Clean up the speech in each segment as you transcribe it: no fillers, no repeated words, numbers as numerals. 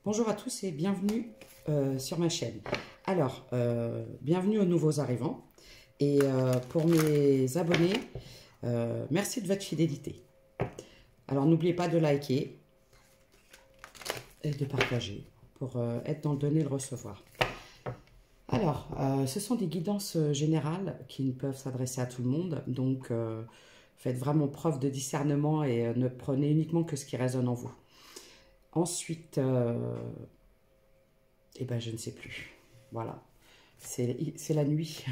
Bonjour à tous et bienvenue sur ma chaîne. Alors, bienvenue aux nouveaux arrivants. Et pour mes abonnés, merci de votre fidélité. Alors, n'oubliez pas de liker et de partager pour être dans le donner et le recevoir. Alors, ce sont des guidances générales qui ne peuvent s'adresser à tout le monde. Donc, faites vraiment preuve de discernement et ne prenez uniquement que ce qui résonne en vous. Ensuite, eh ben, je ne sais plus. Voilà. C'est la nuit.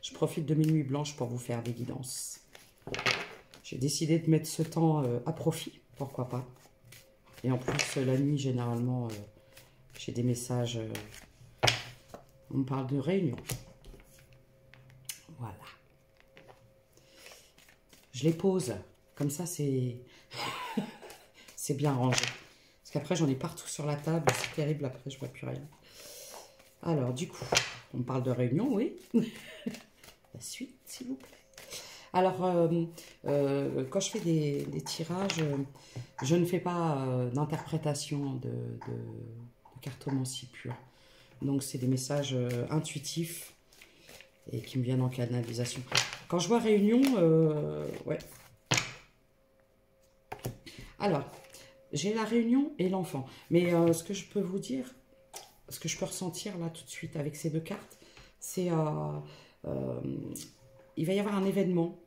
Je profite de mes nuits blanches pour vous faire des guidances. J'ai décidé de mettre ce temps à profit. Pourquoi pas. Et en plus, la nuit, généralement, j'ai des messages. On me parle de réunion. Voilà. Je les pose. Comme ça, c'est c'est bien rangé. Parce qu'après, j'en ai partout sur la table. C'est terrible. Après, je ne vois plus rien. Alors, du coup, on parle de réunion, oui. La suite, s'il vous plaît. Alors, quand je fais des tirages, je ne fais pas d'interprétation de cartomancie pure. Donc, c'est des messages intuitifs et qui me viennent en canalisation. Quand je vois réunion, ouais. Alors, j'ai la réunion et l'enfant. Mais ce que je peux vous dire, ce que je peux ressentir là tout de suite avec ces deux cartes, c'est il va y avoir un événement,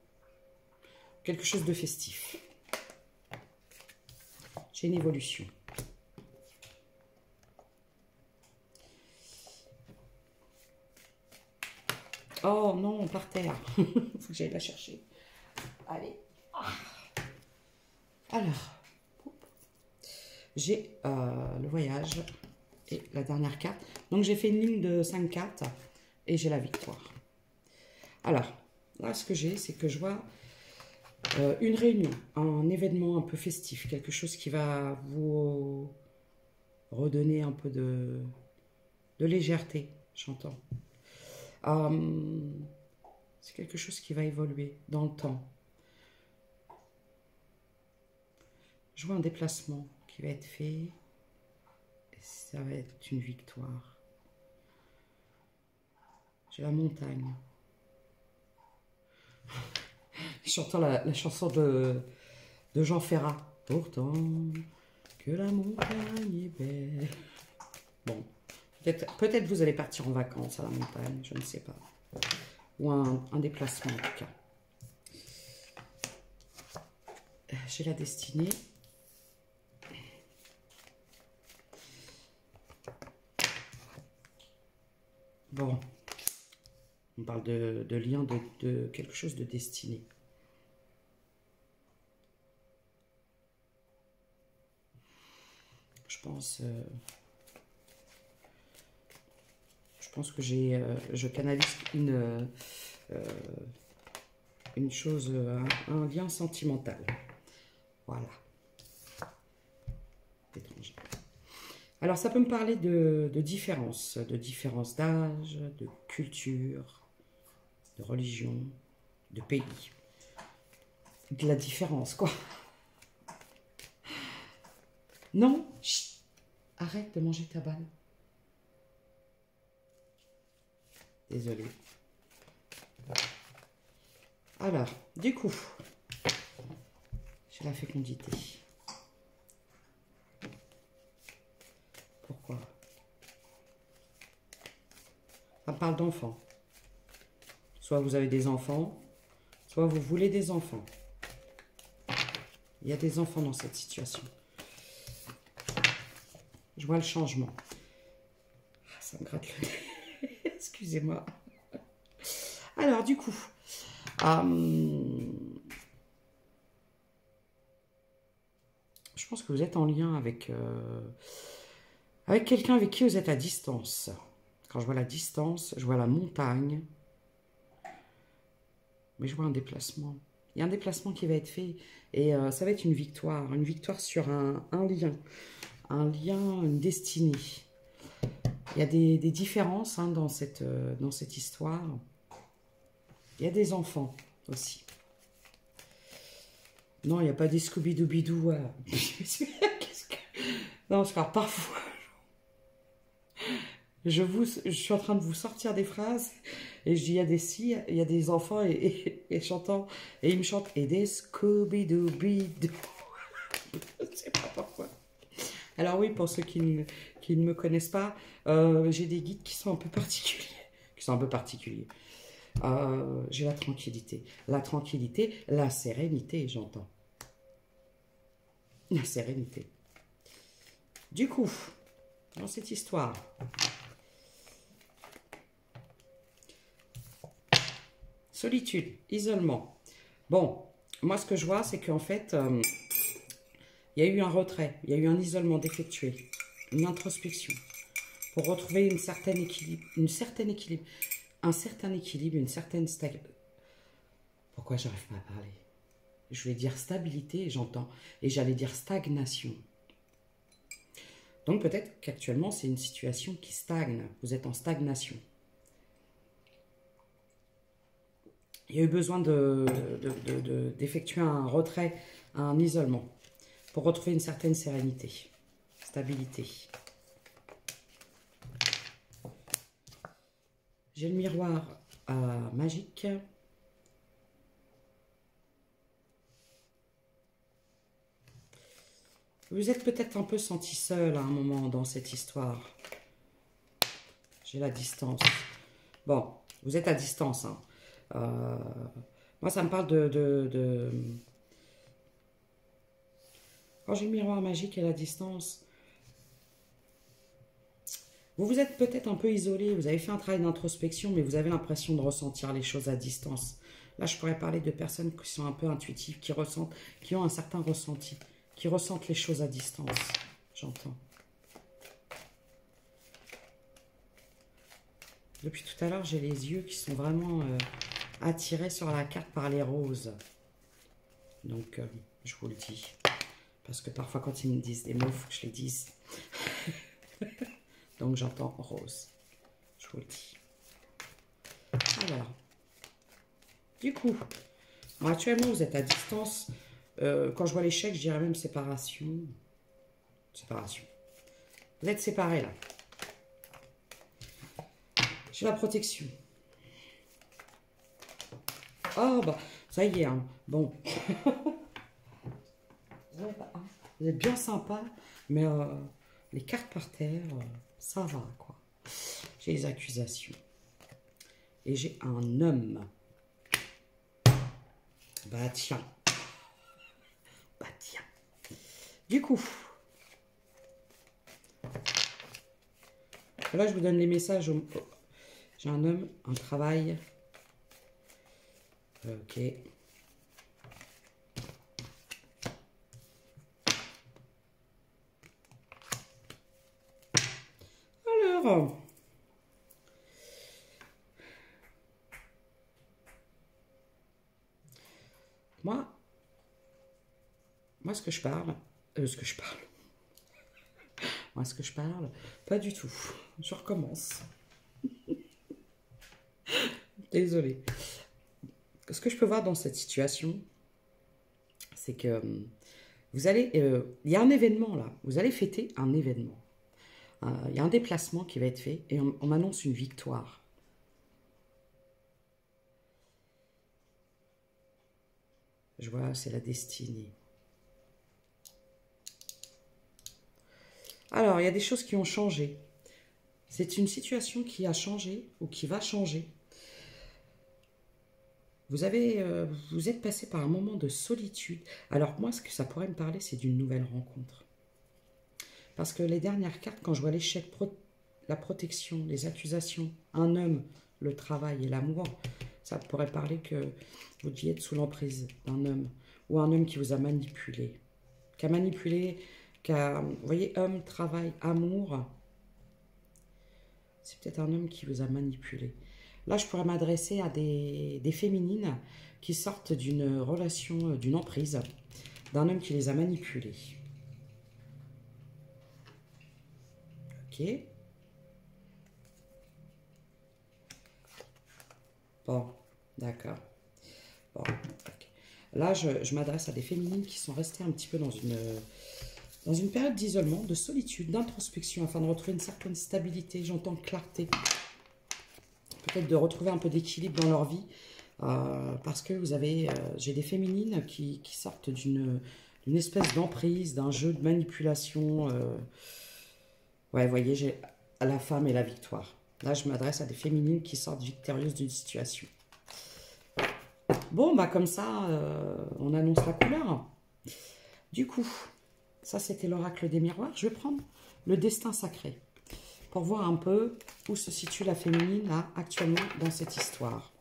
quelque chose de festif. J'ai une évolution. Oh non, par terre. Il faut que j'aille la chercher. Allez. Alors, j'ai le voyage et la dernière carte. Donc, j'ai fait une ligne de 5 cartes et j'ai la victoire. Alors, là, ce que j'ai, c'est que je vois une réunion, un événement un peu festif, quelque chose qui va vous redonner un peu de légèreté, j'entends. C'est quelque chose qui va évoluer dans le temps. Je vois un déplacement qui va être fait. Et ça va être une victoire. J'ai la montagne. J'entends la chanson de Jean Ferrat. Pourtant que la montagne est belle. Bon, peut-être vous allez partir en vacances à la montagne, je ne sais pas. Ou un déplacement en tout cas. J'ai la destinée. Bon, on parle de lien, de quelque chose de destiné. Je pense que je canalise une chose, un lien sentimental. Voilà. Étranger. Alors, ça peut me parler de différence d'âge, de culture, de religion, de pays. De la différence, quoi. Non, chut, arrête de manger ta balle. Désolée. Alors, du coup, j'ai la fécondité. Pourquoi? Ça me parle d'enfants. Soit vous avez des enfants, soit vous voulez des enfants. Il y a des enfants dans cette situation. Je vois le changement. Ça me gratte le nez. Excusez-moi. Alors, du coup, je pense que vous êtes en lien avec quelqu'un avec qui vous êtes à distance. Quand je vois la distance, je vois la montagne. Mais je vois un déplacement. Il y a un déplacement qui va être fait. Et ça va être une victoire. Une victoire sur un lien. Un lien, une destinée. Il y a des différences hein, dans cette histoire. Il y a des enfants aussi. Non, il n'y a pas des Scooby-Doo-Bidou. Non, parce que alors, parfois, je suis en train de vous sortir des phrases et je dis il y a des si, il y a des enfants et j'entends et ils me chantent et des Scooby-Doo. Je sais pas pourquoi. Alors oui, pour ceux qui ne me connaissent pas, j'ai des guides qui sont un peu particuliers. J'ai la tranquillité. La tranquillité, la sérénité, j'entends. La sérénité. Du coup, dans cette histoire, solitude, isolement. Bon, moi ce que je vois, c'est qu'en fait, il y a eu un retrait, il y a eu un isolement défectué, une introspection, pour retrouver un certain équilibre, une certaine stagnation. Pourquoi j'arrive pas à parler? Je voulais dire stabilité, j'entends, et j'allais dire stagnation. Donc peut-être qu'actuellement, c'est une situation qui stagne. Vous êtes en stagnation. Il y a eu besoin d'effectuer un retrait, un isolement, pour retrouver une certaine sérénité, stabilité. J'ai le miroir magique. Vous êtes peut-être un peu senti seul à un moment dans cette histoire. J'ai la distance. Bon, vous êtes à distance. Hein. Moi, ça me parle Quand j'ai le miroir magique et la distance, vous vous êtes peut-être un peu isolé. Vous avez fait un travail d'introspection, mais vous avez l'impression de ressentir les choses à distance. Là, je pourrais parler de personnes qui sont un peu intuitives, qui ressentent, qui ont un certain ressenti, qui ressentent les choses à distance. J'entends. Depuis tout à l'heure, j'ai les yeux qui sont vraiment attirés sur la carte par les roses. Donc, je vous le dis. Parce que parfois, quand ils me disent des mots, il faut que je les dise. Donc, j'entends rose. Je vous le dis. Alors, du coup, bon, actuellement, vous êtes à distance. Quand je vois l'échec, je dirais même séparation. Séparation. Vous êtes séparés, là. J'ai la protection. Oh, bah, ça y est, hein. Bon. Vous êtes bien sympa, mais les cartes par terre, ça va, quoi. J'ai les accusations. Et j'ai un homme. Bah, tiens. Bah, tiens. Du coup, là, je vous donne les messages. J'ai un homme, un travail. Ok. Alors, moi, ce que je parle, moi, ce que je parle, pas du tout. Je recommence. Désolée. Ce que je peux voir dans cette situation, c'est que vous allez... il y a un événement, là. Vous allez fêter un événement. Il y a un déplacement qui va être fait et on m'annonce une victoire. Je vois, c'est la destinée. Alors, il y a des choses qui ont changé. C'est une situation qui a changé ou qui va changer. Vous êtes passé par un moment de solitude. Alors, moi, ce que ça pourrait me parler, c'est d'une nouvelle rencontre. Parce que les dernières cartes, quand je vois l'échec, la protection, les accusations, un homme, le travail et l'amour, ça pourrait parler que vous deviez être sous l'emprise d'un homme. Ou un homme qui vous a manipulé. Qui a manipulé, vous voyez, homme, travail, amour. C'est peut-être un homme qui vous a manipulé. Là, je pourrais m'adresser à des féminines qui sortent d'une relation, d'une emprise, d'un homme qui les a manipulées. Ok. Bon, d'accord. Bon, okay. Là, je m'adresse à des féminines qui sont restées un petit peu dans une Dans une période d'isolement, de solitude, d'introspection, afin de retrouver une certaine stabilité, j'entends clarté. Peut-être de retrouver un peu d'équilibre dans leur vie. Parce que vous avez, j'ai des féminines qui sortent d'une espèce d'emprise, d'un jeu de manipulation. Ouais, vous voyez, j'ai la femme et la victoire. Là, je m'adresse à des féminines qui sortent victorieuses d'une situation. Bon, bah comme ça, on annonce la couleur. Du coup, ça c'était l'oracle des miroirs. Je vais prendre le destin sacré pour voir un peu où se situe la féminine là, actuellement dans cette histoire.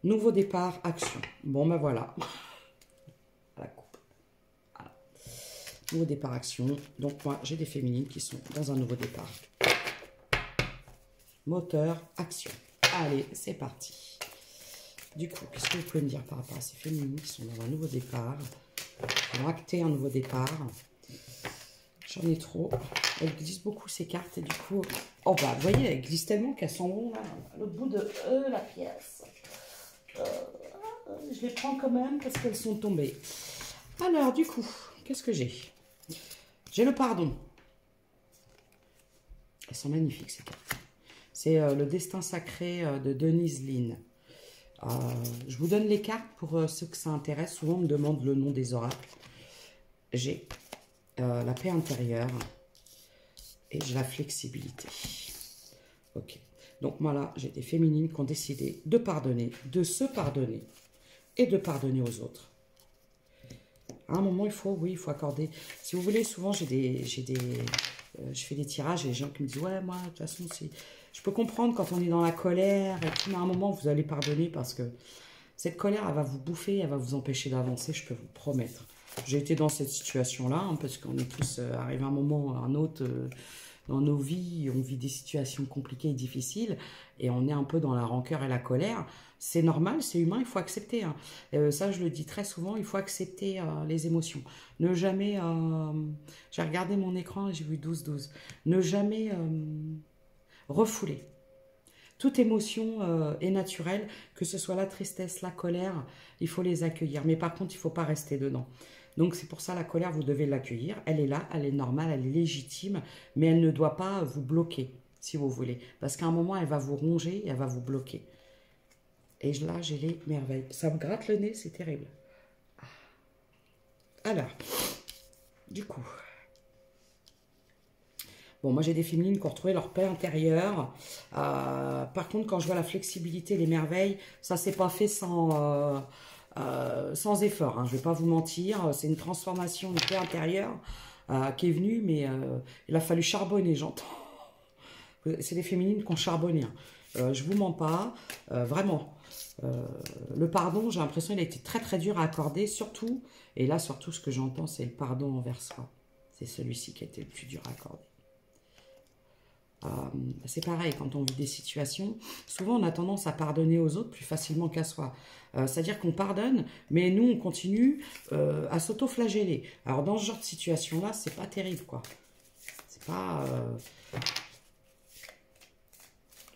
Nouveau départ, action. Bon, ben voilà. À la coupe. Voilà. Nouveau départ, action. Donc moi, j'ai des féminines qui sont dans un nouveau départ. Moteur, action. Allez, c'est parti. Du coup, qu'est-ce que vous pouvez me dire par rapport à ces féminines qui sont dans un nouveau départ? Qui ont acté un nouveau départ. J'en ai trop. Elles glissent beaucoup ces cartes et du coup... Oh bah, vous voyez, elles glissent tellement qu'elles sont bon là, à l'autre bout de la pièce. Je les prends quand même parce qu'elles sont tombées. Alors, du coup, qu'est-ce que j'ai? J'ai le pardon. Elles sont magnifiques ces cartes. C'est le destin sacré de Denise Lynn. Je vous donne les cartes pour ceux que ça intéresse. Souvent, on me demande le nom des oracles. J'ai la paix intérieure et j'ai la flexibilité. Ok. Donc, moi, là, j'ai des féminines qui ont décidé de pardonner, de se pardonner et de pardonner aux autres. À un moment, il faut accorder. Si vous voulez, souvent, je fais des tirages et les gens qui me disent, ouais, moi, de toute façon, je peux comprendre quand on est dans la colère et tout, mais à un moment, vous allez pardonner parce que cette colère, elle va vous bouffer, elle va vous empêcher d'avancer, je peux vous promettre. J'ai été dans cette situation-là, hein, parce qu'on est tous arrivés à un moment ou à un autre dans nos vies, on vit des situations compliquées et difficiles, et on est un peu dans la rancœur et la colère. C'est normal, c'est humain, il faut accepter. Hein. Ça, je le dis très souvent, il faut accepter les émotions. Ne jamais... j'ai regardé mon écran et j'ai vu 12-12. Ne jamais refouler. Toute émotion est naturelle, que ce soit la tristesse, la colère, il faut les accueillir. Mais par contre, il ne faut pas rester dedans. Donc c'est pour ça la colère, vous devez l'accueillir. Elle est là, elle est normale, elle est légitime, mais elle ne doit pas vous bloquer, si vous voulez. Parce qu'à un moment, elle va vous ronger et elle va vous bloquer. Et là, j'ai les merveilles. Ça me gratte le nez, c'est terrible. Alors, du coup... Bon, moi, j'ai des féminines qui ont retrouvé leur paix intérieure. Par contre, quand je vois la flexibilité, les merveilles, ça s'est pas fait sans effort. Hein, je vais pas vous mentir. C'est une transformation, une paix intérieure qui est venue, mais il a fallu charbonner, j'entends. C'est des féminines qui ont charbonné. Hein. Je vous mens pas. Vraiment. Le pardon, j'ai l'impression qu'il a été très, très dur à accorder. Surtout, et là, surtout, ce que j'entends, c'est le pardon envers soi. C'est celui-ci qui a été le plus dur à accorder. C'est pareil, quand on vit des situations, souvent on a tendance à pardonner aux autres plus facilement qu'à soi. C'est-à-dire qu'on pardonne, mais nous on continue à s'auto-flageller. Alors dans ce genre de situation-là, c'est pas terrible, quoi. C'est pas...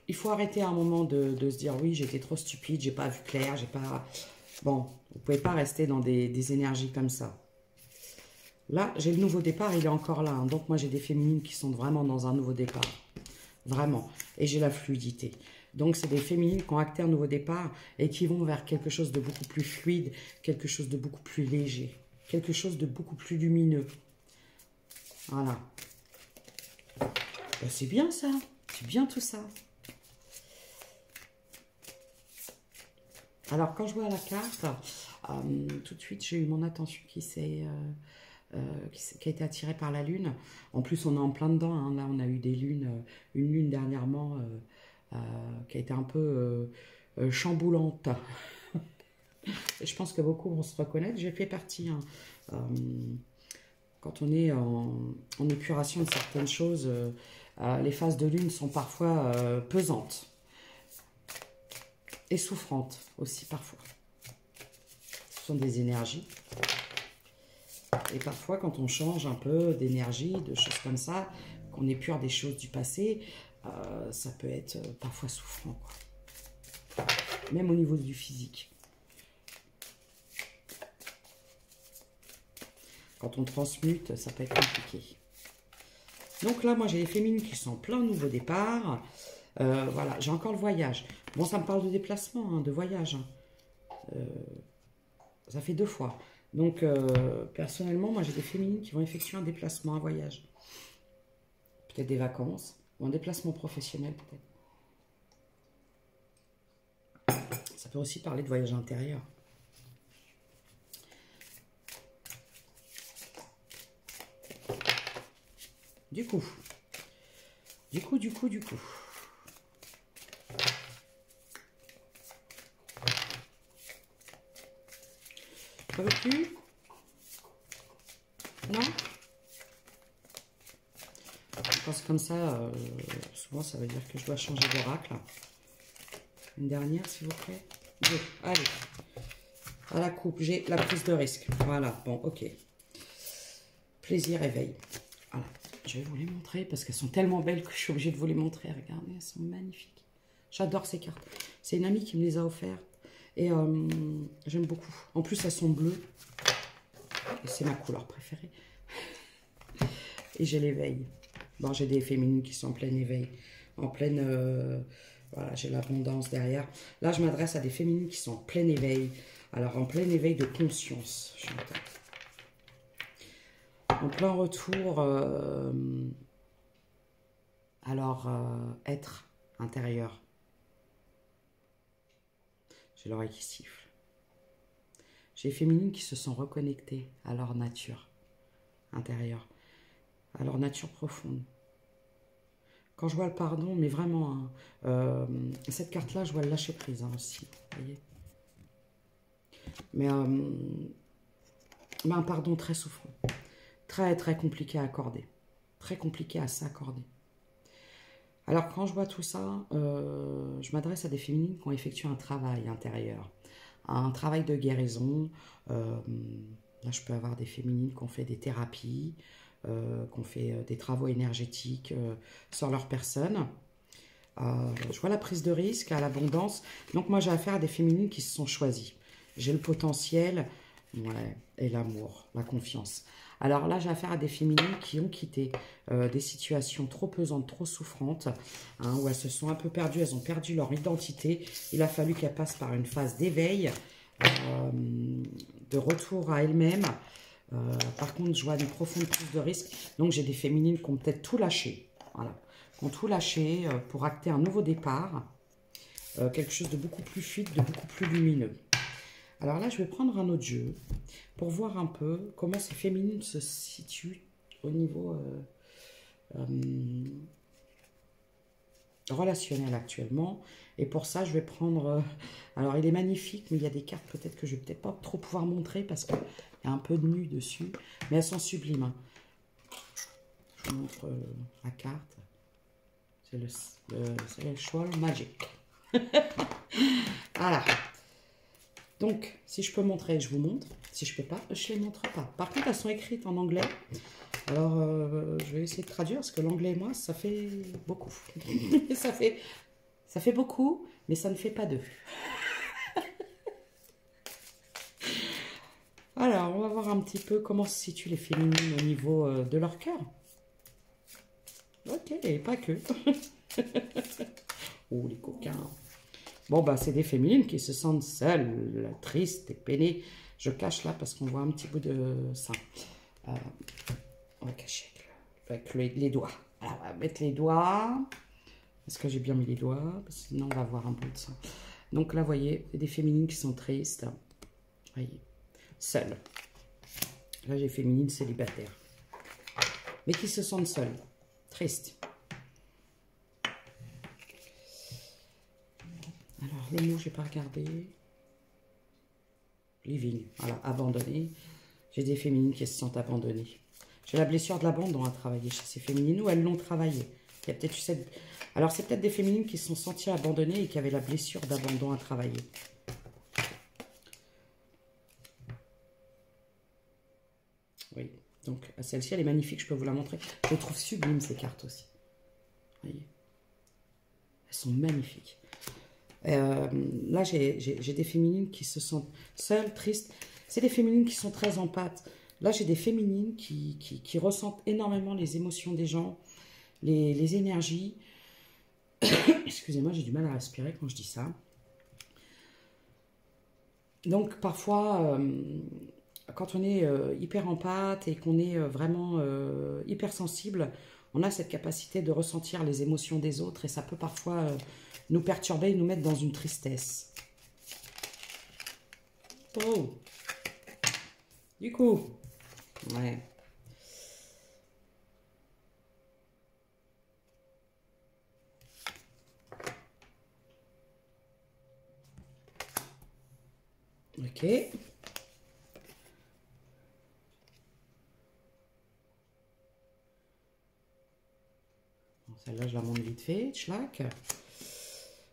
Il faut arrêter à un moment de se dire, oui, j'étais trop stupide, j'ai pas vu clair, j'ai pas... Bon, vous pouvez pas rester dans des énergies comme ça. Là, j'ai le nouveau départ, il est encore là. Hein. Donc moi j'ai des féminines qui sont vraiment dans un nouveau départ. Vraiment. Et j'ai la fluidité. Donc, c'est des féminines qui ont acté un nouveau départ et qui vont vers quelque chose de beaucoup plus fluide, quelque chose de beaucoup plus léger, quelque chose de beaucoup plus lumineux. Voilà. Ben, c'est bien ça. C'est bien tout ça. Alors, quand je vois la carte, tout de suite, j'ai eu mon attention qui a été attirée par la lune. En plus, on est en plein dedans. Hein. Là, on a eu des lunes, une lune dernièrement qui a été un peu chamboulante. Et je pense que beaucoup vont se reconnaître. J'ai fait partie. Hein. Quand on est en épuration de certaines choses, les phases de lune sont parfois pesantes. Et souffrantes aussi parfois. Ce sont des énergies. Et parfois, quand on change un peu d'énergie, de choses comme ça, qu'on épure des choses du passé, ça peut être parfois souffrant, quoi. Même au niveau du physique. Quand on transmute, ça peut être compliqué. Donc là, moi, j'ai les féminines qui sont en plein nouveau départ. Voilà, j'ai encore le voyage. Bon, ça me parle de déplacement, hein, de voyage. Hein. Ça fait 2 fois. Donc, personnellement, moi, j'ai des féminines qui vont effectuer un déplacement, un voyage. Peut-être des vacances ou un déplacement professionnel, peut-être. Ça peut aussi parler de voyage intérieur. Du coup. Ça veut plus? Non? Je pense comme ça, souvent ça veut dire que je dois changer d'oracle. Une dernière, s'il vous plaît. Deux. Allez. À la coupe, j'ai la prise de risque. Voilà, bon, ok. Plaisir, éveil. Voilà. Je vais vous les montrer parce qu'elles sont tellement belles que je suis obligée de vous les montrer. Regardez, elles sont magnifiques. J'adore ces cartes. C'est une amie qui me les a offertes. Et j'aime beaucoup. En plus, elles sont bleues. Et c'est ma couleur préférée. Et j'ai l'éveil. Bon, j'ai des féminines qui sont en plein éveil. En pleine... voilà, j'ai l'abondance derrière. Là, je m'adresse à des féminines qui sont en plein éveil. Alors, en plein éveil de conscience, j'entends. En plein retour... être intérieur. J'ai l'oreille qui siffle. J'ai les féminines qui se sont reconnectées à leur nature intérieure, à leur nature profonde. Quand je vois le pardon, mais vraiment, hein, cette carte-là, je vois le lâcher prise hein, aussi, vous voyez. Mais un pardon très souffrant, très très compliqué à accorder, très compliqué à s'accorder. Alors, quand je vois tout ça, je m'adresse à des féminines qui ont effectué un travail intérieur, un travail de guérison. Là, je peux avoir des féminines qui ont fait des thérapies, qui ont fait des travaux énergétiques sur leur personne. Je vois la prise de risque, à l'abondance. Donc, moi, j'ai affaire à des féminines qui se sont choisies. J'ai le potentiel, ouais, et l'amour, la confiance. Alors là, j'ai affaire à des féminines qui ont quitté des situations trop pesantes, trop souffrantes, hein, où elles se sont un peu perdues, elles ont perdu leur identité. Il a fallu qu'elles passent par une phase d'éveil, de retour à elles-mêmes. Par contre, je vois une profonde prise de risque. Donc, j'ai des féminines qui ont peut-être tout lâché. Voilà, qui ont tout lâché pour acter un nouveau départ. Quelque chose de beaucoup plus fluide, de beaucoup plus lumineux. Alors là, je vais prendre un autre jeu pour voir un peu comment ces féminines se situent au niveau relationnel actuellement. Et pour ça, je vais prendre... alors, il est magnifique, mais il y a des cartes peut-être que je vais peut-être pas trop pouvoir montrer parce qu'il y a un peu de nu dessus. Mais elles sont sublimes. Hein. Je vous montre la carte. C'est le Choix Magic. Voilà. Donc, si je peux montrer, je vous montre. Si je peux pas, je ne les montre pas. Par contre, elles sont écrites en anglais. Alors, je vais essayer de traduire parce que l'anglais et moi, ça fait beaucoup. ça fait beaucoup, mais ça ne fait pas deux. Alors, on va voir un petit peu comment se situent les féminines au niveau de leur cœur. Ok, et pas que. Oh, les coquins. Bon, bah, c'est des féminines qui se sentent seules, tristes et peinées. Je cache là parce qu'on voit un petit bout de sein. On va cacher avec les doigts. Alors, on va mettre les doigts. Est-ce que j'ai bien mis les doigts? Parce que sinon, on va voir un bout de sang. Donc là, vous voyez, c'est des féminines qui sont tristes. Vous voyez, seules. Là, j'ai féminines célibataires. Mais qui se sentent seules, tristes. Alors, le mot, je n'ai pas regardé. Living, voilà, abandonné. J'ai des féminines qui se sentent abandonnées. J'ai la blessure de l'abandon à travailler chez ces féminines ou elles l'ont travaillé. Il y a peut-être eu cette... Alors, c'est peut-être des féminines qui se sont senties abandonnées et qui avaient la blessure d'abandon à travailler. Oui, donc celle-ci, elle est magnifique, je peux vous la montrer. Je les trouve sublimes, ces cartes aussi. Vous voyez, elles sont magnifiques. Là, j'ai des féminines qui se sentent seules, tristes. C'est des féminines qui sont très empathes. Là, j'ai des féminines qui ressentent énormément les émotions des gens, les énergies. Excusez-moi, j'ai du mal à respirer quand je dis ça. Donc, parfois, quand on est hyper empathe et qu'on est vraiment hyper sensible, on a cette capacité de ressentir les émotions des autres et ça peut parfois nous perturber et nous mettre dans une tristesse. Oh! Du coup, ouais. Ok. Celle-là, je la monte vite fait. Tchlac.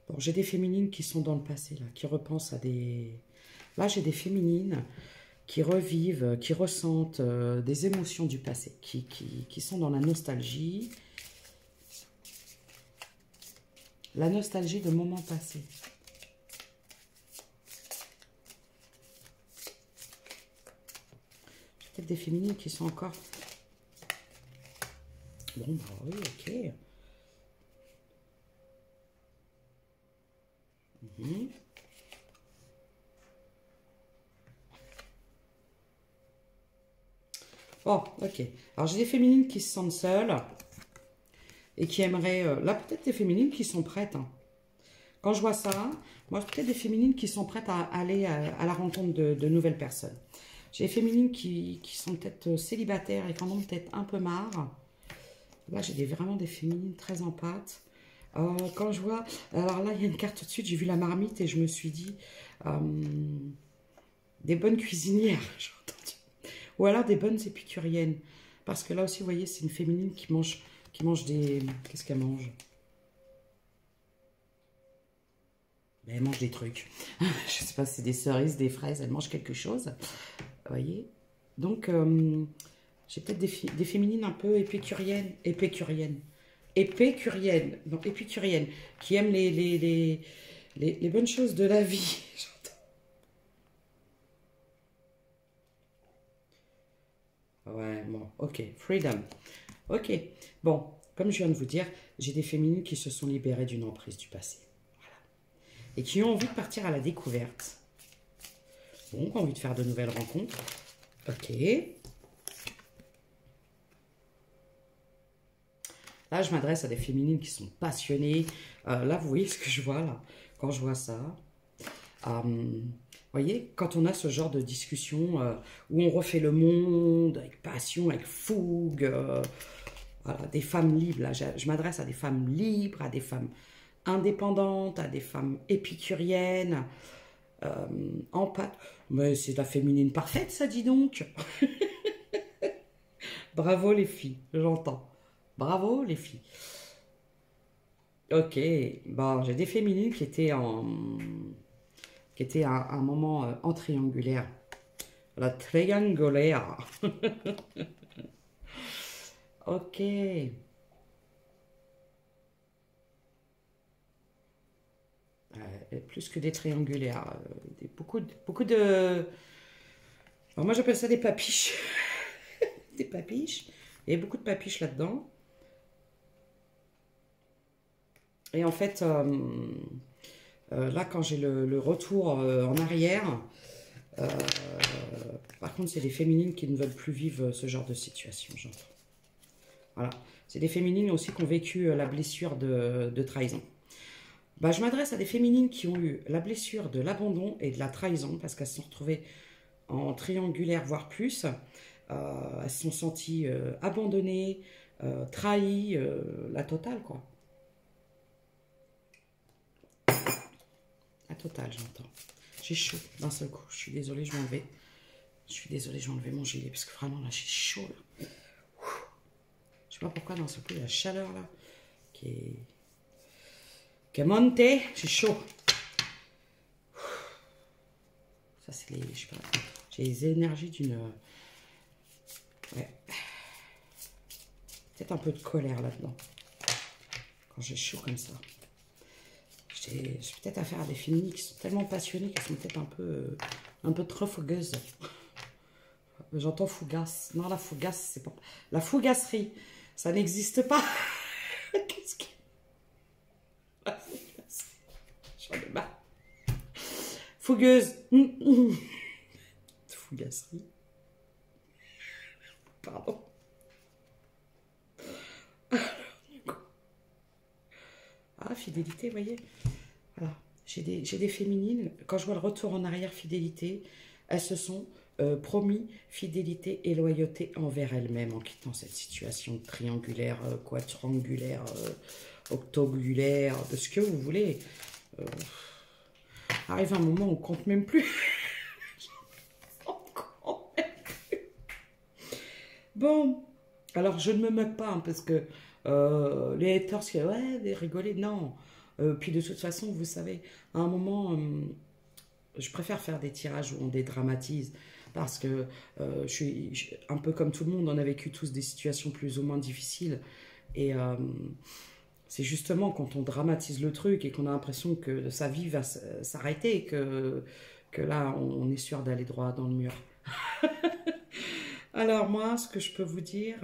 Bon, j'ai des féminines qui sont dans le passé, là, qui repensent à des... Là, j'ai des féminines qui revivent, qui ressentent des émotions du passé, qui sont dans la nostalgie. La nostalgie de moments passés. J'ai peut-être des féminines qui sont encore... Bon, bah oui, ok. Bon, ok. Alors, j'ai des féminines qui se sentent seules et qui aimeraient... là, peut-être des féminines qui sont prêtes. Hein. Quand je vois ça, moi, peut-être des féminines qui sont prêtes à aller à la rencontre de nouvelles personnes. J'ai des féminines qui sont peut-être célibataires et qui en ont peut-être un peu marre. Là, j'ai vraiment des féminines très en pâte. Quand je vois... Alors là, il y a une carte tout de suite, j'ai vu la marmite et je me suis dit... des bonnes cuisinières, j'ai entendu. Ou alors des bonnes épicuriennes. Parce que là aussi, vous voyez, c'est une féminine qui mange des... Qu'est-ce qu'elle mange? Ben, elle mange des trucs. Je ne sais pas si c'est des cerises, des fraises, elle mange quelque chose. Vous voyez? Donc, j'ai peut-être des féminines un peu épicuriennes. Non, épicuriennes. Qui aiment les bonnes choses de la vie. Ouais, bon, ok, freedom. Ok, bon, comme je viens de vous dire, j'ai des féminines qui se sont libérées d'une emprise du passé. Voilà. Et qui ont envie de partir à la découverte. Bon, qui ont envie de faire de nouvelles rencontres. Ok. Là, je m'adresse à des féminines qui sont passionnées. Là, vous voyez ce que je vois, là, quand je vois ça. Vous voyez, quand on a ce genre de discussion où on refait le monde avec passion, avec fougue, voilà, des femmes libres, là, je m'adresse à des femmes libres, à des femmes indépendantes, à des femmes épicuriennes, en pâte. Mais c'est de la féminine parfaite, ça, dis donc. Bravo les filles, j'entends. Bravo les filles. Ok, bon, j'ai des féminines qui étaient à un moment en triangulaire. La triangulaire. Ok. Plus que des triangulaires. Beaucoup de... Alors moi j'appelle ça des papiches. Des papiches. Il y a beaucoup de papiches là-dedans. Et en fait, là quand j'ai le retour en arrière... par contre, c'est des féminines qui ne veulent plus vivre ce genre de situation, j'entends. Voilà. C'est des féminines aussi qui ont vécu la blessure de trahison. Bah, je m'adresse à des féminines qui ont eu la blessure de l'abandon et de la trahison, parce qu'elles se sont retrouvées en triangulaire, voire plus. Elles se sont senties abandonnées, trahies, la totale, quoi. La totale, j'entends. J'ai chaud d'un seul coup. Je suis désolée, je vais enlever. Je suis désolée, je vais enlever mon gilet parce que vraiment là, j'ai chaud. Là. Je sais pas pourquoi d'un seul coup, il y a la chaleur là qui est montée. J'ai chaud. Ça, c'est les. Je sais pas. J'ai les énergies d'une. Ouais. Peut-être un peu de colère là-dedans. Quand j'ai chaud comme ça. J'ai peut-être affaire à des féminines qui sont tellement passionnées qu'elles sont peut-être un peu trop fogueuses. J'entends fougasse. Non, la fougasse, c'est pas... La fougasserie, ça n'existe pas. Qu'est-ce que... La fougasse. J'en ai marre. Fougueuse. Fougasserie. Pardon. Ah, fidélité, vous voyez. Voilà. J'ai des féminines. Quand je vois le retour en arrière, fidélité, elles se sont promis fidélité et loyauté envers elles-mêmes en quittant cette situation triangulaire, quadrangulaire, octogulaire, de ce que vous voulez. Arrive un moment où on compte même plus. On compte même plus. Bon, alors je ne me moque pas, hein, parce que les haters, ouais, rigoler, non. Puis de toute façon, vous savez, à un moment, je préfère faire des tirages où on dédramatise, parce que je suis un peu comme tout le monde, on a vécu tous des situations plus ou moins difficiles, et c'est justement quand on dramatise le truc et qu'on a l'impression que sa vie va s'arrêter, que là, on est sûr d'aller droit dans le mur. Alors moi, ce que je peux vous dire...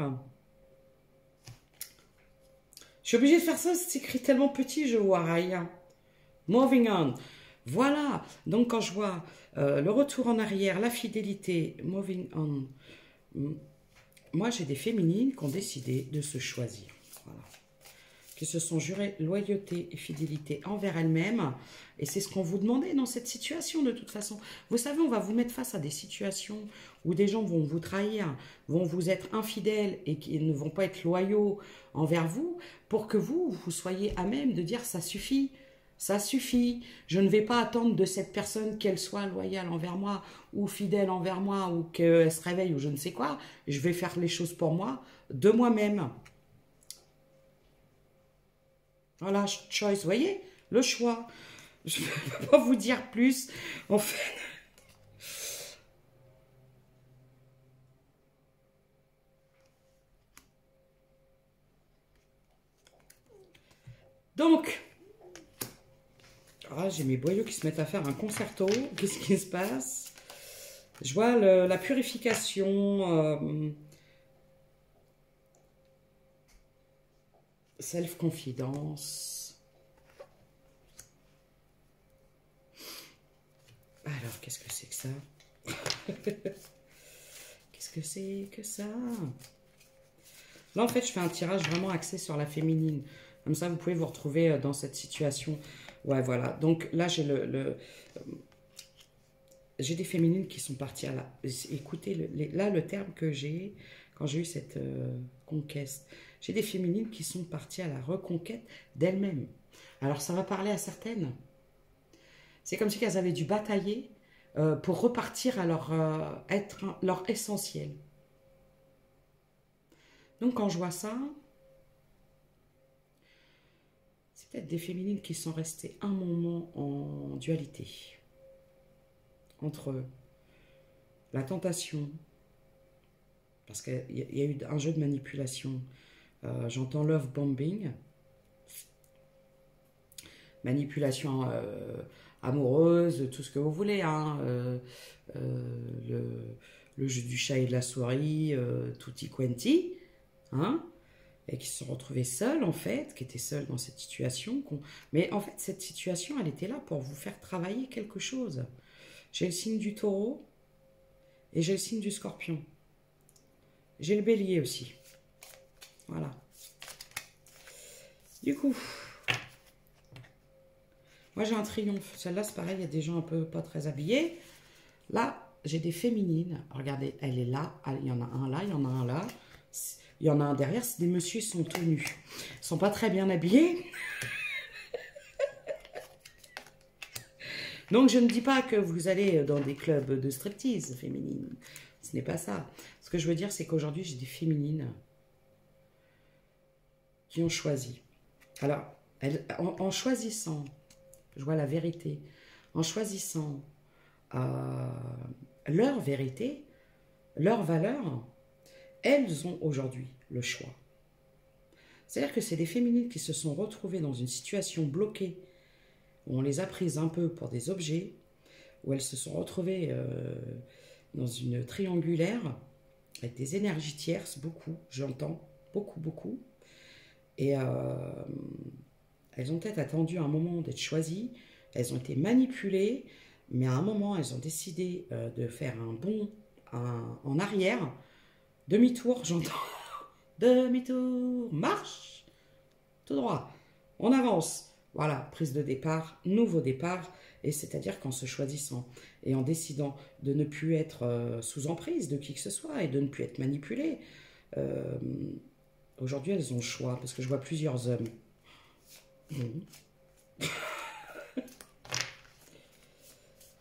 Je suis obligée de faire ça, c'est écrit tellement petit, je vois rien. Moving on. Voilà. Donc, quand je vois le retour en arrière, la fidélité, moving on, moi, j'ai des féminines qui ont décidé de se choisir. Voilà. Qui se sont jurées loyauté et fidélité envers elles-mêmes. Et c'est ce qu'on vous demandait dans cette situation, de toute façon. Vous savez, on va vous mettre face à des situations où des gens vont vous trahir, vont vous être infidèles et qui ne vont pas être loyaux envers vous, pour que vous soyez à même de dire ça suffit. Ça suffit, je ne vais pas attendre de cette personne qu'elle soit loyale envers moi, ou fidèle envers moi, ou qu'elle se réveille, ou je ne sais quoi. Je vais faire les choses pour moi, de moi-même. Voilà, choice, vous voyez, le choix. Je ne peux pas vous dire plus, en fait. Donc, ah, j'ai mes boyaux qui se mettent à faire un concerto. Qu'est-ce qui se passe? Je vois la purification, self-confidence. Alors, qu'est-ce que c'est que ça? Qu'est-ce que c'est que ça? Là, en fait, je fais un tirage vraiment axé sur la féminine. Comme ça, vous pouvez vous retrouver dans cette situation. Ouais, voilà. Donc là, j'ai j'ai des féminines qui sont parties à la... Écoutez, là, le terme que j'ai, quand j'ai eu cette conquête, j'ai des féminines qui sont parties à la reconquête d'elles-mêmes. Alors, ça va parler à certaines. C'est comme si elles avaient dû batailler pour repartir à leur essentiel. Donc, quand je vois ça, c'est peut-être des féminines qui sont restées un moment en dualité. Entre la tentation, parce qu'il y a eu un jeu de manipulation, j'entends love bombing, manipulation amoureuse, tout ce que vous voulez, hein, le jeu du chat et de la souris, tutti quanti, hein, et qui se sont retrouvés seuls, en fait, qui étaient seuls dans cette situation. Mais en fait, cette situation, elle était là pour vous faire travailler quelque chose. J'ai le signe du taureau et j'ai le signe du scorpion. J'ai le bélier aussi. Voilà. Du coup, moi j'ai un triomphe. Celle-là, c'est pareil, il y a des gens un peu pas très habillés. Là, j'ai des féminines. Regardez, elle est là. Il y en a un là, il y en a un là. Il y en a un derrière, c'est des messieurs, ils sont tout nus. Ils sont pas très bien habillés. Donc, je ne dis pas que vous allez dans des clubs de striptease féminine. Ce n'est pas ça. Ce que je veux dire, c'est qu'aujourd'hui, j'ai des féminines qui ont choisi. Alors, en choisissant, je vois la vérité, en choisissant leur vérité, leur valeur, elles ont aujourd'hui le choix. C'est-à-dire que c'est des féminines qui se sont retrouvées dans une situation bloquée, où on les a prises un peu pour des objets, où elles se sont retrouvées dans une triangulaire, avec des énergies tierces, beaucoup, j'entends, beaucoup, beaucoup. Et elles ont peut-être attendu un moment d'être choisies, elles ont été manipulées, mais à un moment, elles ont décidé de faire un bond en arrière, demi-tour, j'entends, demi-tour, marche, tout droit, on avance. Voilà, prise de départ, nouveau départ, et c'est-à-dire qu'en se choisissant et en décidant de ne plus être sous emprise de qui que ce soit et de ne plus être manipulée, aujourd'hui elles ont le choix, parce que je vois plusieurs hommes.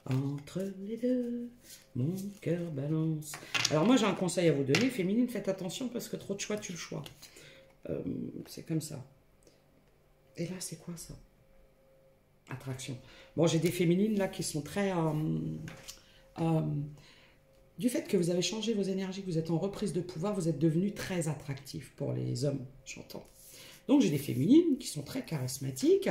Entre les deux, mon cœur balance. Alors moi j'ai un conseil à vous donner, féminine, faites attention parce que trop de choix tue le choix. C'est comme ça. Et là c'est quoi ça? Attraction. Bon, j'ai des féminines là qui sont très... du fait que vous avez changé vos énergies, que vous êtes en reprise de pouvoir, vous êtes devenus très attractifs pour les hommes, j'entends. Donc j'ai des féminines qui sont très charismatiques,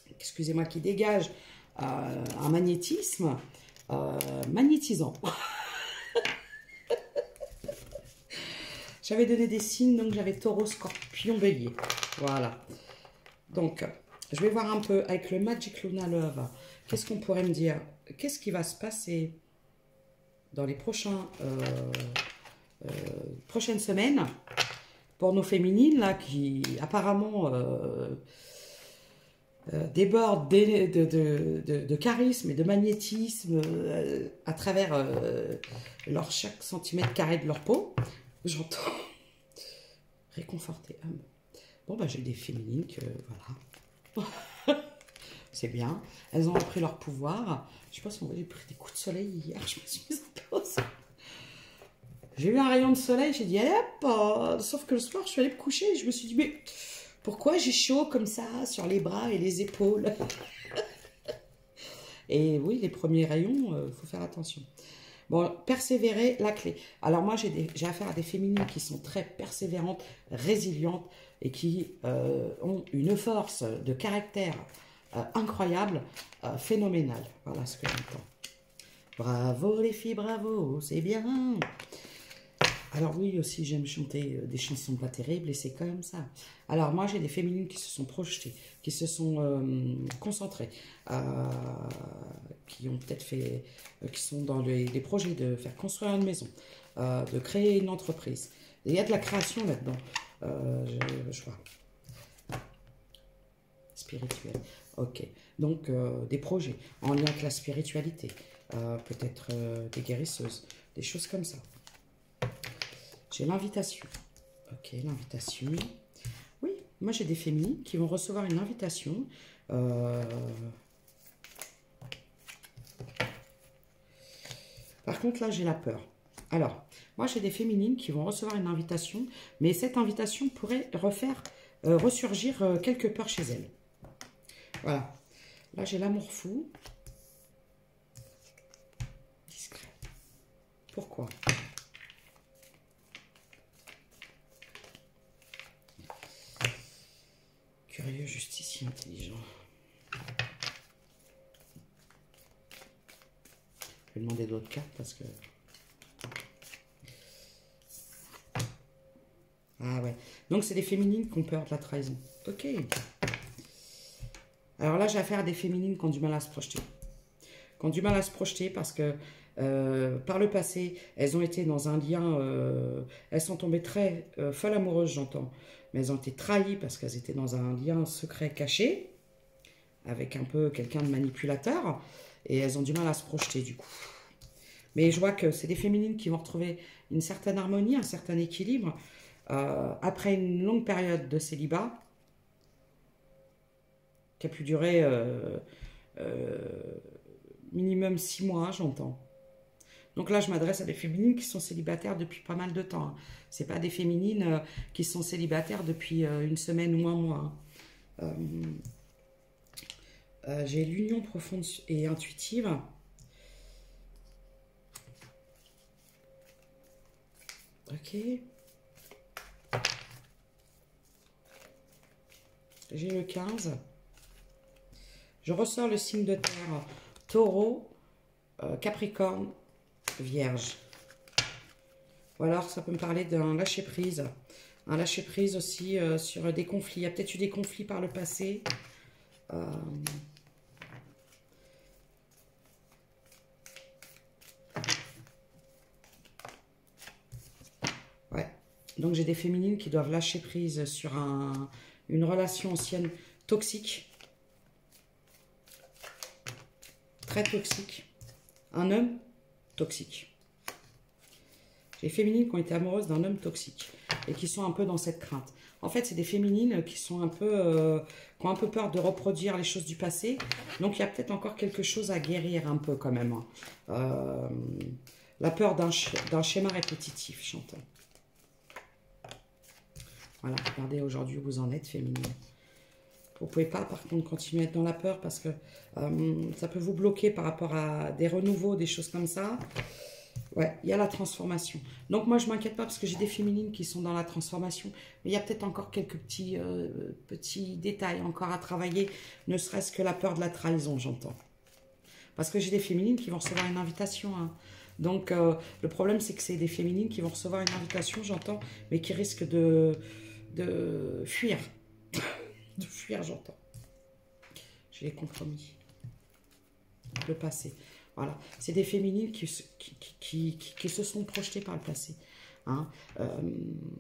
excusez-moi, qui dégagent un magnétisme magnétisant. J'avais donné des signes, donc j'avais taureau, scorpion, bélier. Voilà. Donc... je vais voir un peu avec le Magic Luna Love. Qu'est-ce qu'on pourrait me dire? Qu'est-ce qui va se passer dans les prochaines semaines pour nos féminines là, qui apparemment débordent de charisme et de magnétisme à travers chaque centimètre carré de leur peau? J'entends réconforter. Bon, bah, j'ai des féminines que voilà. C'est bien. Elles ont repris leur pouvoir. Je sais pas si j'ai pris des coups de soleil hier. Je me suis mise en pause. J'ai eu un rayon de soleil. J'ai dit, hop. Sauf que le soir, je suis allée me coucher. Et je me suis dit, mais pourquoi j'ai chaud comme ça sur les bras et les épaules? Et oui, les premiers rayons, faut faire attention. Bon, persévérer, la clé. Alors moi, j'ai affaire à des féminines qui sont très persévérantes, résilientes et qui ont une force de caractère incroyable, phénoménale. Voilà ce que j'entends. Bravo les filles, bravo, c'est bien. Alors oui, aussi j'aime chanter des chansons pas terribles et c'est quand même ça. Alors moi j'ai des féminines qui se sont projetées, qui se sont concentrées, qui ont peut-être fait, qui sont dans des projets de faire construire une maison, de créer une entreprise. Et il y a de la création là-dedans, je vois. Spirituel, ok. Donc des projets en lien avec la spiritualité, peut-être des guérisseuses, des choses comme ça. J'ai l'invitation. Ok, l'invitation. Oui, moi j'ai des féminines qui vont recevoir une invitation. Par contre, là, j'ai la peur. Alors, moi j'ai des féminines qui vont recevoir une invitation, mais cette invitation pourrait ressurgir quelques peurs chez elles. Voilà. Là, j'ai l'amour fou. Discret. Pourquoi ? Curieux, justicier, intelligent. Je vais demander d'autres cartes parce que... Ah ouais. Donc, c'est des féminines qui ont peur de la trahison. Ok. Alors là, j'ai affaire à des féminines qui ont du mal à se projeter. Qui ont du mal à se projeter parce que par le passé, elles ont été dans un lien... elles sont tombées très folles amoureuses, j'entends. Mais elles ont été trahies parce qu'elles étaient dans un lien secret caché avec un peu quelqu'un de manipulateur. Et elles ont du mal à se projeter, du coup. Mais je vois que c'est des féminines qui vont retrouver une certaine harmonie, un certain équilibre après une longue période de célibat qui a pu durer minimum 6 mois, j'entends. Donc là, je m'adresse à des féminines qui sont célibataires depuis pas mal de temps. Hein. Ce pas des féminines qui sont célibataires depuis une semaine ou un mois. Hein. J'ai l'union profonde et intuitive. Ok. J'ai le 15. Je ressors le signe de terre. Taureau, Capricorne Vierge. Ou alors, ça peut me parler d'un lâcher-prise. Un lâcher-prise aussi sur des conflits. Il y a peut-être eu des conflits par le passé. Ouais. Donc, j'ai des féminines qui doivent lâcher prise sur une relation ancienne toxique. Très toxique. Un homme toxique. J'ai des féminines qui ont été amoureuses d'un homme toxique et qui sont un peu dans cette crainte. En fait, c'est des féminines qui sont un peu, qui ont un peu peur de reproduire les choses du passé. Donc, il y a peut-être encore quelque chose à guérir un peu quand même. La peur d'un schéma répétitif, j'entends. Voilà, regardez aujourd'hui où vous en êtes, féminine. Vous ne pouvez pas, par contre, continuer à être dans la peur parce que ça peut vous bloquer par rapport à des renouveaux, des choses comme ça. Ouais, il y a la transformation. Donc, moi, je ne m'inquiète pas parce que j'ai des féminines qui sont dans la transformation. Mais il y a peut-être encore quelques petits détails encore à travailler, ne serait-ce que la peur de la trahison, j'entends. Parce que j'ai des féminines qui vont recevoir une invitation. Hein. Donc, le problème, c'est que c'est des féminines qui vont recevoir une invitation, j'entends, mais qui risquent de fuir. De fuir, j'entends. J'ai les compromis. Le passé. Voilà. C'est des féminines qui se sont projetées par le passé. Hein.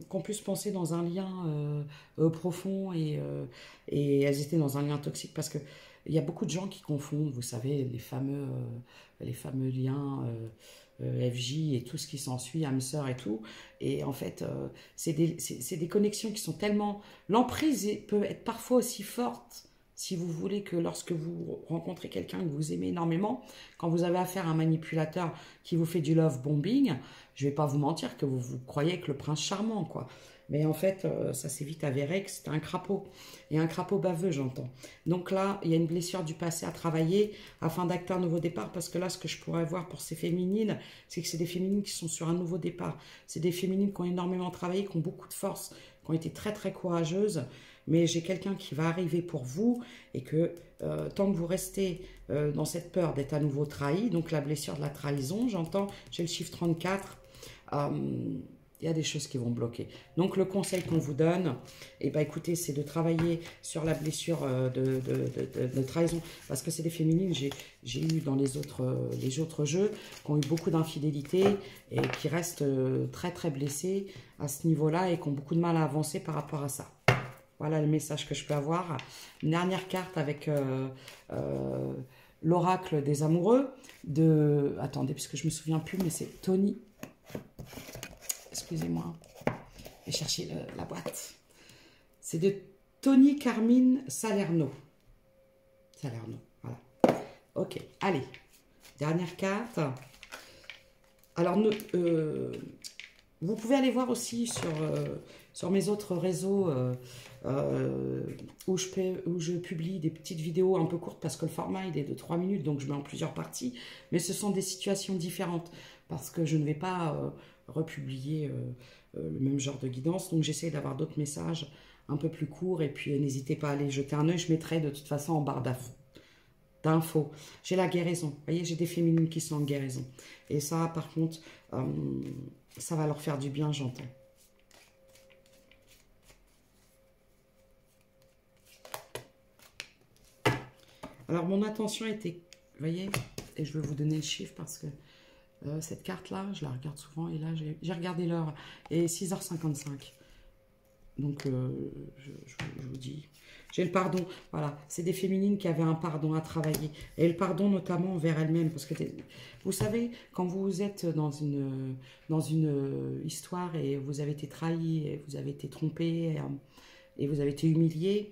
Qu'on puisse penser dans un lien profond et elles étaient dans un lien toxique parce que il y a beaucoup de gens qui confondent, vous savez, les fameux liens FJ et tout ce qui s'ensuit, âme sœur et tout. Et en fait, c'est des connexions qui sont tellement... L'emprise peut être parfois aussi forte, si vous voulez, que lorsque vous rencontrez quelqu'un que vous aimez énormément, quand vous avez affaire à un manipulateur qui vous fait du love bombing, je ne vais pas vous mentir que vous croyez être le prince charmant, quoi. Mais en fait, ça s'est vite avéré que c'était un crapaud. Et un crapaud baveux, j'entends. Donc là, il y a une blessure du passé à travailler afin d'acter un nouveau départ. Parce que là, ce que je pourrais voir pour ces féminines, c'est que c'est des féminines qui sont sur un nouveau départ. C'est des féminines qui ont énormément travaillé, qui ont beaucoup de force, qui ont été très, très courageuses. Mais j'ai quelqu'un qui va arriver pour vous et que tant que vous restez dans cette peur d'être à nouveau trahi, donc la blessure de la trahison, j'entends, j'ai le chiffre 34, il y a des choses qui vont bloquer. Donc, le conseil qu'on vous donne, eh ben, écoutez, c'est de travailler sur la blessure de trahison. Parce que c'est des féminines, j'ai eu dans les autres jeux, qui ont eu beaucoup d'infidélité et qui restent très, très blessées à ce niveau-là et qui ont beaucoup de mal à avancer par rapport à ça. Voilà le message que je peux avoir. Une dernière carte avec l'oracle des amoureux de... Attendez, parce que je ne me souviens plus, mais c'est Tony... Excusez-moi, je vais chercher la boîte. C'est de Tony Carmine Salerno. Salerno, voilà. Ok, allez. Dernière carte. Alors, vous pouvez aller voir aussi sur mes autres réseaux où je publie des petites vidéos un peu courtes parce que le format il est de 3 minutes, donc je mets en plusieurs parties. Mais ce sont des situations différentes parce que je ne vais pas... republier le même genre de guidance. Donc, j'essaie d'avoir d'autres messages un peu plus courts. Et puis, n'hésitez pas à aller jeter un œil. Je mettrai de toute façon en barre d'infos. J'ai la guérison. Vous voyez, j'ai des féminines qui sont en guérison. Et ça, par contre, ça va leur faire du bien, j'entends. Alors, mon intention était... Vous voyez, et je vais vous donner le chiffre parce que cette carte-là, je la regarde souvent et là, j'ai regardé l'heure et 6h55. Donc, je vous dis, j'ai le pardon. Voilà, c'est des féminines qui avaient un pardon à travailler. Et le pardon notamment envers elles-mêmes. Parce que, vous savez, quand vous êtes dans une histoire et vous avez été trahi, et vous avez été trompé et vous avez été humilié,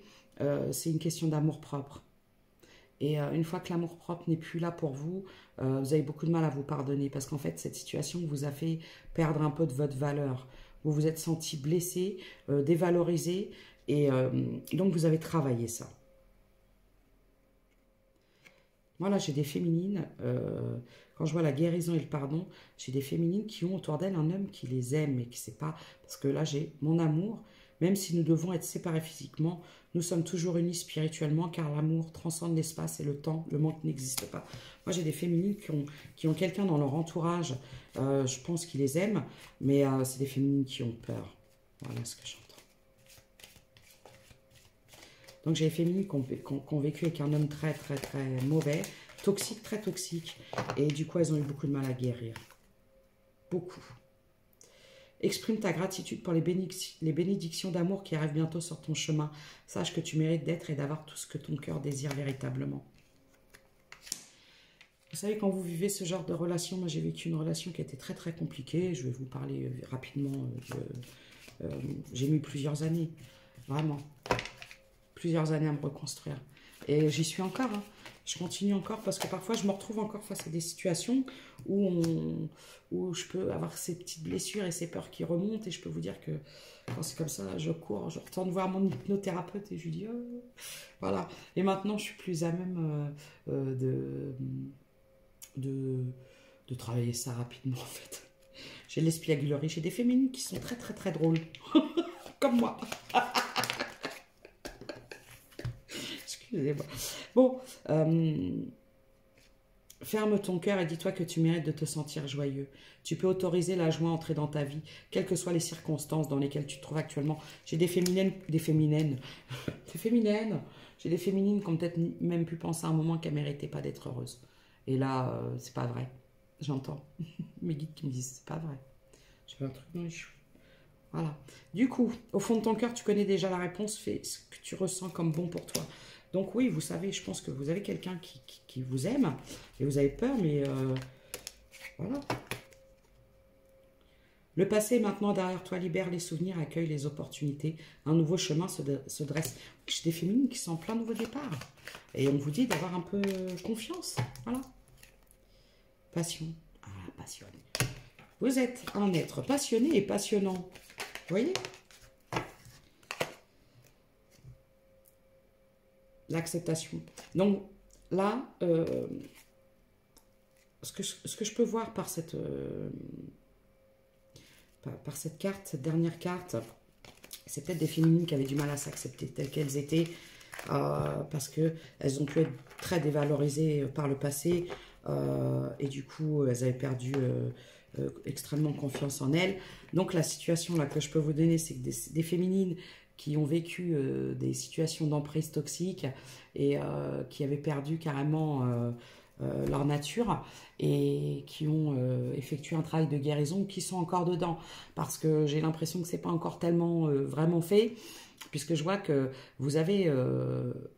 c'est une question d'amour-propre. Et une fois que l'amour-propre n'est plus là pour vous, vous avez beaucoup de mal à vous pardonner. Parce qu'en fait, cette situation vous a fait perdre un peu de votre valeur. Vous vous êtes senti blessé, dévalorisé. Et donc, vous avez travaillé ça. Voilà, j'ai des féminines. Quand je vois la guérison et le pardon, j'ai des féminines qui ont autour d'elles un homme qui les aime et qui ne sait pas. Parce que là, j'ai mon amour, Même si nous devons être séparés physiquement, nous sommes toujours unis spirituellement car l'amour transcende l'espace et le temps, le manque n'existe pas. Moi, j'ai des féminines qui ont quelqu'un dans leur entourage, je pense qu'ils les aiment, mais c'est des féminines qui ont peur. Voilà ce que j'entends. Donc, j'ai des féminines qui ont vécu avec un homme très, très, très mauvais, toxique, très toxique, et du coup, elles ont eu beaucoup de mal à guérir. Beaucoup. Exprime ta gratitude pour les bénédictions d'amour qui arrivent bientôt sur ton chemin. Sache que tu mérites d'être et d'avoir tout ce que ton cœur désire véritablement. Vous savez, quand vous vivez ce genre de relation, moi j'ai vécu une relation qui était très très compliquée. Je vais vous parler rapidement. J'ai mis plusieurs années, vraiment. Plusieurs années à me reconstruire. Et j'y suis encore, hein. Je continue encore parce que parfois je me retrouve encore face à des situations où je peux avoir ces petites blessures et ces peurs qui remontent, et je peux vous dire que quand c'est comme ça, je cours, je retourne voir mon hypnothérapeute et je lui dis oh. Voilà. Et maintenant je suis plus à même de travailler ça rapidement en fait. J'ai l'espièglerie, j'ai des féminines qui sont très très très drôles, comme moi. Excusez-moi. Bon, ferme ton cœur et dis-toi que tu mérites de te sentir joyeux. Tu peux autoriser la joie à entrer dans ta vie, quelles que soient les circonstances dans lesquelles tu te trouves actuellement. J'ai des féminines, j'ai des féminines qui ont peut-être même pu penser à un moment qu'elles ne méritaient pas d'être heureuses. Et là, c'est pas vrai. J'entends mes guides qui me disent, c'est pas vrai. J'ai un truc dans les cheveux. Voilà. Du coup, au fond de ton cœur, tu connais déjà la réponse, fais ce que tu ressens comme bon pour toi. Donc oui, vous savez, je pense que vous avez quelqu'un qui vous aime, et vous avez peur, mais voilà. Le passé est maintenant derrière toi, libère les souvenirs, accueille les opportunités. Un nouveau chemin se dresse. J'ai des féminines qui sont en plein nouveau départ. Et on vous dit d'avoir un peu confiance. Voilà. Passion. Ah, passionné. Vous êtes un être passionné et passionnant. Vous voyez ? L'acceptation. Donc là, ce que je peux voir par cette carte, cette dernière carte, c'est peut-être des féminines qui avaient du mal à s'accepter telles qu'elles étaient, parce qu'elles ont pu être très dévalorisées par le passé, et du coup, elles avaient perdu extrêmement confiance en elles. Donc la situation là que je peux vous donner, c'est que des féminines qui ont vécu des situations d'emprise toxique et qui avaient perdu carrément leur nature et qui ont effectué un travail de guérison, qui sont encore dedans, parce que j'ai l'impression que c'est pas encore tellement vraiment fait, puisque je vois que vous avez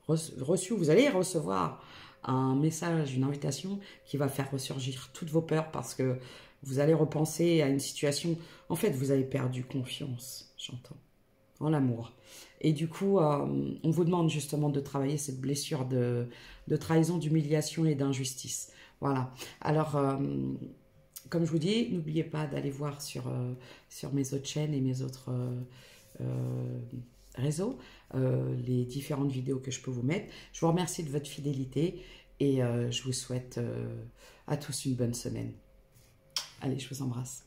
reçu, vous allez recevoir un message, une invitation qui va faire ressurgir toutes vos peurs, parce que vous allez repenser à une situation, en fait vous avez perdu confiance, j'entends, en l'amour. Et du coup, on vous demande justement de travailler cette blessure de trahison, d'humiliation et d'injustice. Voilà. Alors, comme je vous dis, n'oubliez pas d'aller voir sur mes autres chaînes et mes autres réseaux les différentes vidéos que je peux vous mettre. Je vous remercie de votre fidélité et je vous souhaite à tous une bonne semaine. Allez, je vous embrasse.